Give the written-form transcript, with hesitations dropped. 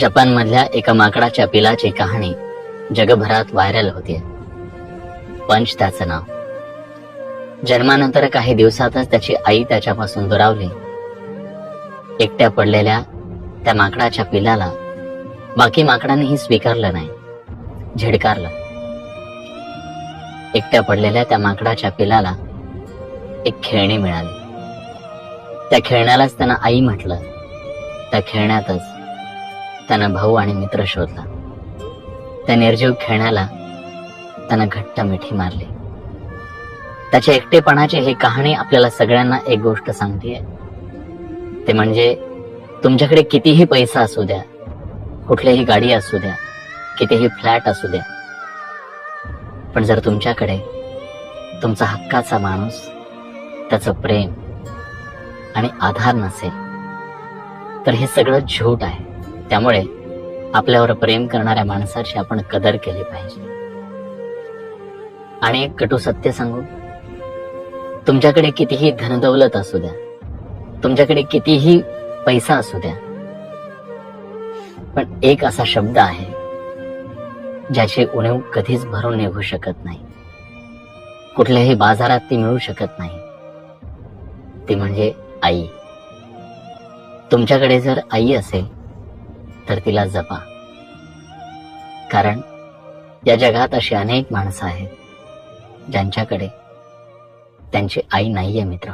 जपानमधल्या एका माकडाच्या पिलाची कहाणी जगभरात व्हायरल होतीये. पंच त्याचं नाव. जन्मानंतर काही दिवसातच त्याची आई त्याच्यापासून दुरावली. एकट्या पडलेल्या त्या माकडाच्या पिलाला बाकी माकडांनीही स्वीकारलं नाही, झिडकारलं. एकट्या पडलेल्या त्या माकडाच्या पिलाला एक खेळणी मिळाली. त्या खेळण्यालाच त्यानं आई म्हटलं. त्या खेळण्यातच त्यानं भाऊ आणि मित्र शोधला. त्या निर्जीव खेळण्याला त्यानं घट्ट मिठी मारली. त्याच्या एकटेपणाची ही कहाणी आपल्याला सगळ्यांना एक गोष्ट सांगतेय, ते म्हणजे तुमच्याकडे कितीही पैसा असू द्या, कुठलीही गाडी असू द्या, कितीही फ्लॅट असू द्या, पण जर तुमच्याकडे तुमचा हक्काचा माणूस, त्याचं प्रेम आणि आधार नसेल तर हे सगळं झूट आहे. त्यामुळे आपल्यावर प्रेम करणाऱ्या माणसाची आपण कदर केली पाहिजे. आणि एक कटू सत्य सांगू, तुमच्याकडे कितीही धनदौलत असू द्या, तुमच्याकडे कितीही पैसा असू द्या, पण एक असा शब्द आहे ज्याची उणीव कधीच भरून निघू शकत नाही, कुठल्याही बाजारात ती मिळू शकत नाही. ती म्हणजे आई. तुमच्याकडे जर आई असेल तर तिला जपा, कारण या जगात अशी अनेक माणसं आहेत ज्यांच्याकडे त्यांची आई नाहीये मित्र.